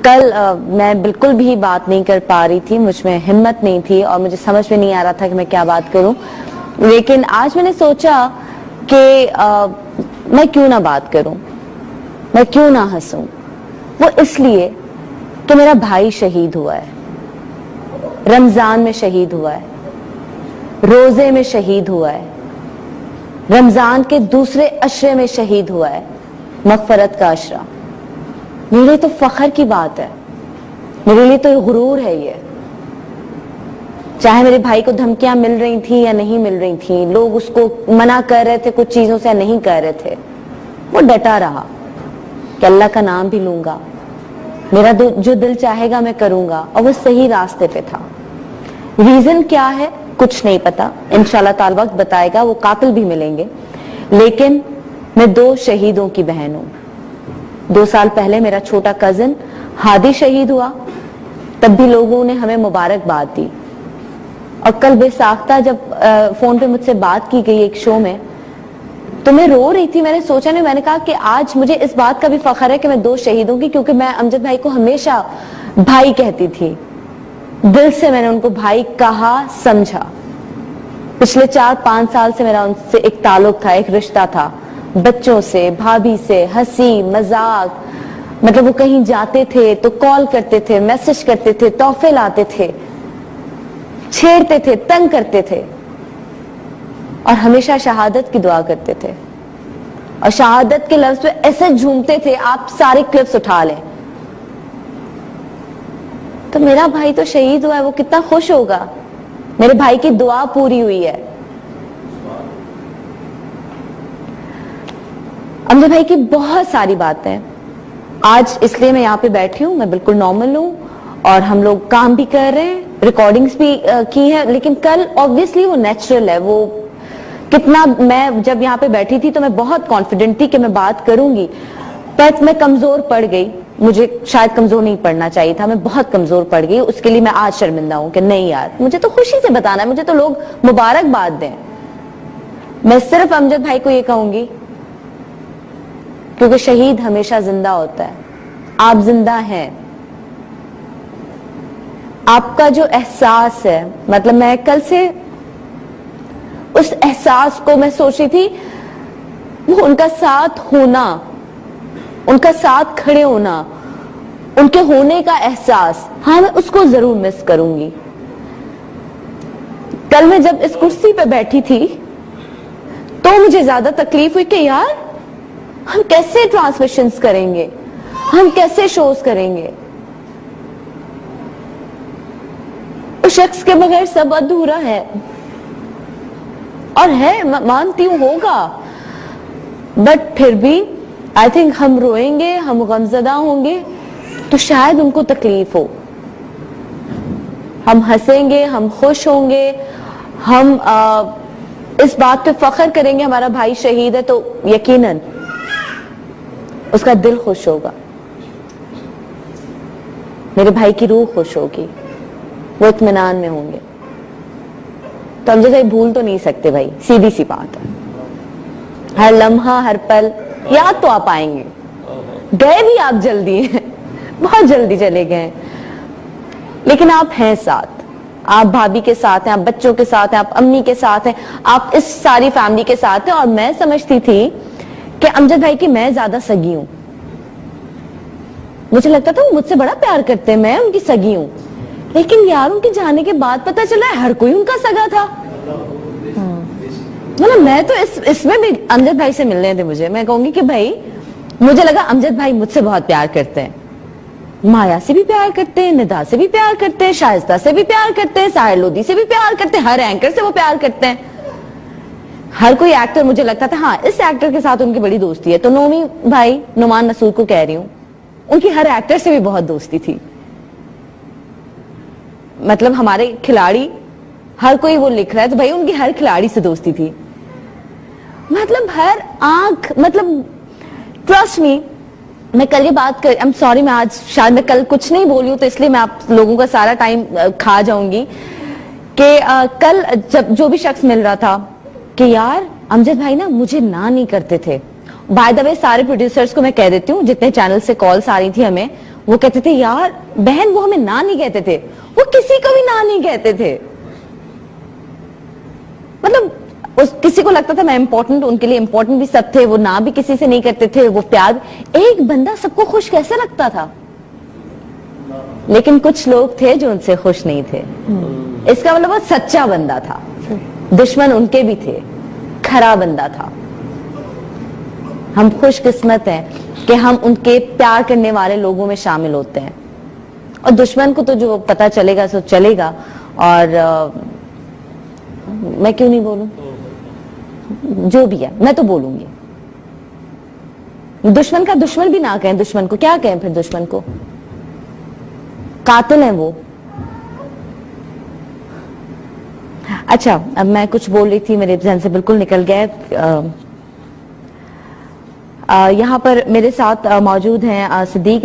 کل میں بالکل بھی بات نہیں کر پا رہی تھی, مجھ میں ہمت نہیں تھی اور مجھے سمجھ میں نہیں آ رہا تھا کہ میں کیا بات کروں, لیکن آج میں نے سوچا کہ میں کیوں نہ بات کروں, میں کیوں نہ ہنسوں. وہ اس لیے کہ میرا بھائی شہید ہوا ہے, رمضان میں شہید ہوا ہے, روزے میں شہید ہوا ہے, رمضان کے دوسرے عشرے میں شہید ہوا ہے, مغفرت کا عشرہ. میرے لیے تو فخر کی بات ہے, میرے لیے تو غرور ہے یہ. چاہے میرے بھائی کو دھمکیاں مل رہی تھیں یا نہیں مل رہی تھیں, لوگ اس کو منع کر رہے تھے کچھ چیزوں سے یا نہیں کر رہے تھے, وہ ڈٹا رہا کہ اللہ کا نام بھی لوں گا, میرا جو دل چاہے گا میں کروں گا, اور وہ صحیح راستے پہ تھا. ریزن کیا ہے کچھ نہیں پتا, انشاءاللہ تعالی وقت بتائے گا, وہ قاتل بھی ملیں گے. لیکن میں 2 شہیدوں کی بہن ہوں. 2 سال پہلے میرا چھوٹا کزن ہادی شہید ہوا, تب بھی لوگوں نے ہمیں مبارکباد دی. اور کل بے ساختہ جب فون پہ مجھ سے بات کی گئی ایک شو میں, تو میں رو رہی تھی. میں نے سوچا نہیں, میں نے کہا کہ آج مجھے اس بات کا بھی فخر ہے کہ میں 2 شہیدوں کی, کیونکہ میں امجد بھائی کو ہمیشہ بھائی کہتی تھی, دل سے میں نے ان کو بھائی کہا سمجھا. پچھلے 4-5 سال سے میرا ان سے ایک تعلق تھا, ایک رشتہ تھا, بچوں سے, بھابھی سے, ہنسی مذاق. مطلب وہ کہیں جاتے تھے تو کال کرتے تھے, میسج کرتے تھے, تحفے لاتے تھے, چھیڑتے تھے, تنگ کرتے تھے, اور ہمیشہ شہادت کی دعا کرتے تھے. اور شہادت کے لفظ پہ ایسے جھومتے تھے, آپ سارے کلپس اٹھا لیں. تو میرا بھائی تو شہید ہوا ہے, وہ کتنا خوش ہوگا. میرے بھائی کی دعا پوری ہوئی ہے. امجد بھائی کی بہت ساری باتیں آج اس لیے میں یہاں پہ بیٹھی ہوں, میں بالکل نارمل ہوں, اور ہم لوگ کام بھی کر رہے ہیں, ریکارڈنگز بھی کی ہیں. لیکن کل obviously وہ نیچرل ہے. وہ کتنا, میں جب یہاں پہ بیٹھی تھی تو میں بہت کانفیڈنٹ تھی کہ میں بات کروں گی, پر میں کمزور پڑ گئی. مجھے شاید کمزور نہیں پڑنا چاہیے تھا, میں بہت کمزور پڑ گئی. اس کے لیے میں آج شرمندہ ہوں کہ نہیں یار, مجھے تو خوشی سے بتانا ہے, مجھے تو لوگ مبارکباد دیں. میں صرف امجد بھائی کو یہ کہوں گی, کیونکہ شہید ہمیشہ زندہ ہوتا ہے, آپ زندہ ہیں. آپ کا جو احساس ہے, مطلب میں کل سے اس احساس کو میں سوچ رہی تھی, وہ ان کا ساتھ ہونا, ان کا ساتھ کھڑے ہونا, ان کے ہونے کا احساس, ہاں میں اس کو ضرور مس کروں گی. کل میں جب اس کرسی پہ بیٹھی تھی تو مجھے زیادہ تکلیف ہوئی کہ یار ہم کیسے ٹرانسمیشنز کریں گے, ہم کیسے شوز کریں گے. اس شخص کے بغیر سب ادھورا ہے, اور ہے, مانتی ہوں ہوگا, بٹ پھر بھی آئی تھنک ہم روئیں گے, ہم غمزدہ ہوں گے تو شاید ان کو تکلیف ہو. ہم ہنسیں گے, ہم خوش ہوں گے, ہم اس بات پہ فخر کریں گے ہمارا بھائی شہید ہے, تو یقیناً اس کا دل خوش ہوگا, میرے بھائی کی روح خوش ہوگی, وہ اطمینان میں ہوں گے. تو امجد بھائی بھول تو نہیں سکتے بھائی, سیدھی سی بات ہے. ہر لمحہ, ہر پل یاد تو آپ آئیں گے. گئے بھی آپ جلدی ہیں, بہت جلدی چلے گئے, لیکن آپ ہیں ساتھ, آپ بھابھی کے ساتھ ہیں, آپ بچوں کے ساتھ ہیں, آپ امی کے ساتھ ہیں, آپ اس ساری فیملی کے ساتھ ہیں. اور میں سمجھتی تھی کہ امجد بھائی کی میں زیادہ سگی ہوں, مجھے لگتا تھا وہ مجھ سے بڑا پیار کرتے ہیں, میں ان کی سگی ہوں. لیکن یار ان کے جانے کے بعد پتا چلا ہے ہر کوئی ان کا سگا تھا. مطلب میں تو اس میں بھی امجد بھائی سے ملنے تھے مجھے, میں کہوں گی کہ بھائی مجھے لگا امجد بھائی مجھ سے بہت پیار کرتے ہیں, مایا سے بھی پیار کرتے ہیں, ندا سے بھی پیار کرتے ہیں, شائستہ سے بھی پیار کرتے ہیں, ساحر لودھی سے بھی پیار کرتے ہیں, ہر اینکر سے وہ پیار کرتے ہیں. ہر کوئی ایکٹر, مجھے لگتا تھا ہاں اس ایکٹر کے ساتھ ان کی بڑی دوستی ہے. تو نومی بھائی, نعمان مسعود کو کہہ رہی ہوں, ان کی ہر ایکٹر سے بھی بہت دوستی تھی. مطلب ہمارے کھلاڑی ہر کوئی وہ لکھ رہا ہے تو بھائی ان کی ہر کھلاڑی سے دوستی تھی. مطلب ہر آنکھ, مطلب ٹرسٹ می, میں کل یہ بات کر, I'm sorry میں آج شاید میں کل کچھ نہیں بولی ہوں تو اس لیے میں آپ لوگوں کا سارا ٹائم کھا جاؤں گی, کہ کل جب جو بھی شخص مل رہا تھا کہ یار امجد بھائی نا مجھے نہیں کرتے تھے. بائی دا وے سارے پروڈیوسرز کو میں کہہ دیتی ہوں, جتنے چینل سے کالز آ رہی تھی ہمیں, وہ کہتے تھے یار بہن وہ ہمیں نہ نہیں کہتے تھے, وہ کسی کو بھی نہ نہیں کہتے تھے. مطلب کسی کو لگتا تھا میں امپورٹنٹ, ان کے لیے امپورٹنٹ بھی سب تھے, وہ نہ بھی کسی سے نہیں کرتے تھے, وہ پیار. ایک بندہ سب کو خوش کیسے رکھتا تھا؟ لیکن کچھ لوگ تھے جو ان سے خوش نہیں تھے. اس کا مطلب وہ سچا بندہ تھا, دشمن ان کے بھی تھے, کھرا بندہ تھا. ہم خوش قسمت ہیں کہ ہم ان کے پیار کرنے والے لوگوں میں شامل ہوتے ہیں, اور دشمن کو تو جو پتا چلے گا سو چلے گا. اور میں کیوں نہیں بولوں, جو بھی ہے میں تو بولوں گی. دشمن کا دشمن بھی نہ کہیں, دشمن کو کیا کہیں پھر, دشمن کو قاتل ہیں وہ. اچھا اب میں کچھ بول رہی تھی, میرے ذہن سے بالکل نکل گیا. یہاں پر میرے ساتھ موجود ہیں صدیق